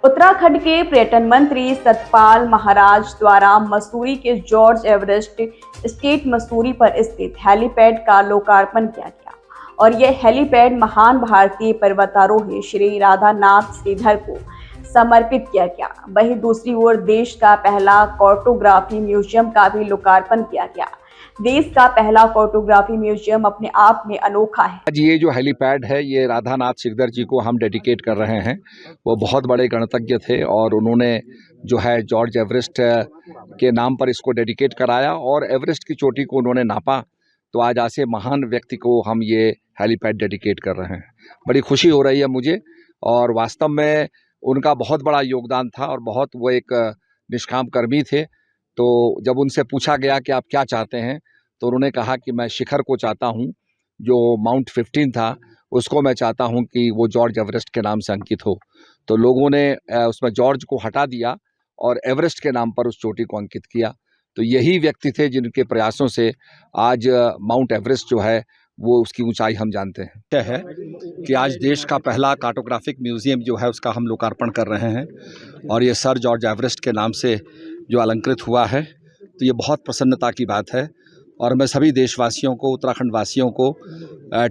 उत्तराखंड के पर्यटन मंत्री सतपाल महाराज द्वारा मसूरी के जॉर्ज एवरेस्ट स्टेट मसूरी पर स्थित हेलीपैड का लोकार्पण किया गया और यह हेलीपैड महान भारतीय पर्वतारोही श्री राधानाथ श्रीधर को समर्पित किया गया। वहीं दूसरी ओर देश का पहला कार्टोग्राफी म्यूजियम का भी लोकार्पण किया गया। देश का पहला फोटोग्राफी म्यूजियम अपने आप में अनोखा है। आज ये जो हेलीपैड है ये राधानाथ श्रीधर जी को हम डेडिकेट कर रहे हैं। वो बहुत बड़े गणतज्ञ थे और उन्होंने जो है जॉर्ज एवरेस्ट के नाम पर इसको डेडिकेट कराया और एवरेस्ट की चोटी को उन्होंने नापा। तो आज ऐसे महान व्यक्ति को हम ये हेलीपैड डेडिकेट कर रहे हैं। बड़ी खुशी हो रही है मुझे और वास्तव में उनका बहुत बड़ा योगदान था और बहुत वो एक निष्काम कर्मी थे। तो जब उनसे पूछा गया कि आप क्या चाहते हैं तो उन्होंने कहा कि मैं शिखर को चाहता हूं, जो माउंट 15 था उसको मैं चाहता हूं कि वो जॉर्ज एवरेस्ट के नाम से अंकित हो। तो लोगों ने उसमें जॉर्ज को हटा दिया और एवरेस्ट के नाम पर उस चोटी को अंकित किया। तो यही व्यक्ति थे जिनके प्रयासों से आज माउंट एवरेस्ट जो है वो उसकी ऊंचाई हम जानते हैं। क्या है कि आज देश का पहला कार्टोग्राफिक म्यूजियम जो है उसका हम लोकार्पण कर रहे हैं और ये सर जॉर्ज एवरेस्ट के नाम से जो अलंकृत हुआ है। तो ये बहुत प्रसन्नता की बात है और मैं सभी देशवासियों को, उत्तराखंड वासियों को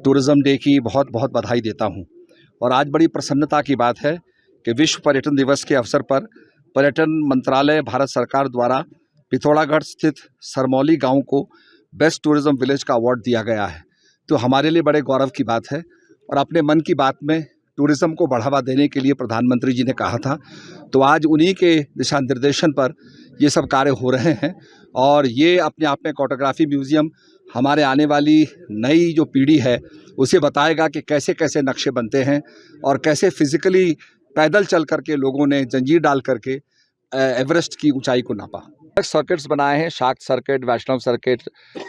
टूरिज़्म डे की बहुत बहुत बधाई देता हूं। और आज बड़ी प्रसन्नता की बात है कि विश्व पर्यटन दिवस के अवसर पर पर्यटन मंत्रालय भारत सरकार द्वारा पिथौरागढ़ स्थित सरमौली गांव को बेस्ट टूरिज़्म विलेज का अवार्ड दिया गया है। तो हमारे लिए बड़े गौरव की बात है। और अपने मन की बात में टूरिज़्म को बढ़ावा देने के लिए प्रधानमंत्री जी ने कहा था, तो आज उन्हीं के दिशा निर्देशन पर ये सब कार्य हो रहे हैं। और ये अपने आप में कार्टोग्राफी म्यूज़ियम हमारे आने वाली नई जो पीढ़ी है उसे बताएगा कि कैसे कैसे नक्शे बनते हैं और कैसे फिज़िकली पैदल चल करके लोगों ने जंजीर डाल करके एवरेस्ट की ऊंचाई को नापा। सर्किट्स बनाए हैं, शाक्त सर्किट, वैष्णव सर्किट,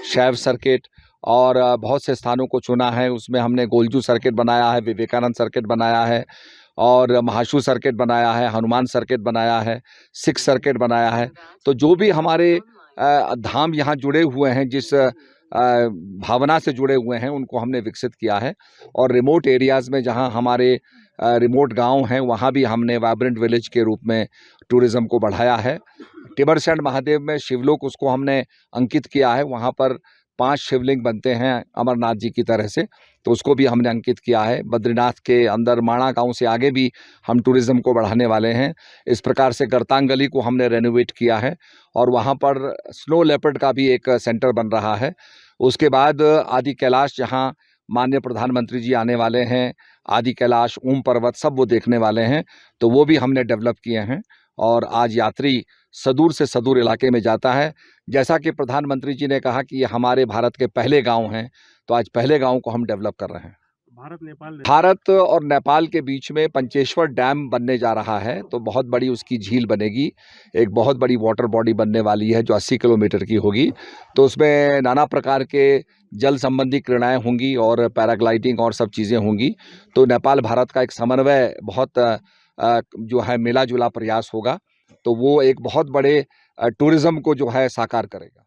शैव सर्किट और बहुत से स्थानों को चुना है। उसमें हमने गोलजू सर्किट बनाया है, विवेकानंद सर्किट बनाया है और महाशू सर्किट बनाया है, हनुमान सर्किट बनाया है, सिख सर्किट बनाया है। तो जो भी हमारे धाम यहाँ जुड़े हुए हैं, जिस भावना से जुड़े हुए हैं, उनको हमने विकसित किया है। और रिमोट एरियाज़ में जहाँ हमारे रिमोट गांव हैं वहाँ भी हमने वाइब्रेंट विलेज के रूप में टूरिज़्म को बढ़ाया है। टिबरसैंड महादेव में शिवलोक उसको हमने अंकित किया है। वहाँ पर 5 शिवलिंग बनते हैं अमरनाथ जी की तरह से, तो उसको भी हमने अंकित किया है। बद्रीनाथ के अंदर माणा गांव से आगे भी हम टूरिज़्म को बढ़ाने वाले हैं। इस प्रकार से गरतांग गली को हमने रेनोवेट किया है और वहाँ पर स्नो लेपर्ड का भी एक सेंटर बन रहा है। उसके बाद आदि कैलाश, जहाँ माननीय प्रधानमंत्री जी आने वाले हैं, आदि कैलाश, ओम पर्वत सब वो देखने वाले हैं, तो वो भी हमने डेवलप किए हैं। और आज यात्री सदूर से सदूर इलाके में जाता है। जैसा कि प्रधानमंत्री जी ने कहा कि ये हमारे भारत के पहले गांव हैं, तो आज पहले गांव को हम डेवलप कर रहे हैं। भारत और नेपाल के बीच में पंचेश्वर डैम बनने जा रहा है, तो बहुत बड़ी उसकी झील बनेगी। एक बहुत बड़ी वाटर बॉडी बनने वाली है जो 80 किलोमीटर की होगी। तो उसमें नाना प्रकार के जल संबंधी क्रीड़ाएं होंगी और पैराग्लाइडिंग और सब चीज़ें होंगी। तो नेपाल भारत का एक समन्वय बहुत जो है मिला जुला प्रयास होगा। तो वो एक बहुत बड़े टूरिज़्म को जो है साकार करेगा।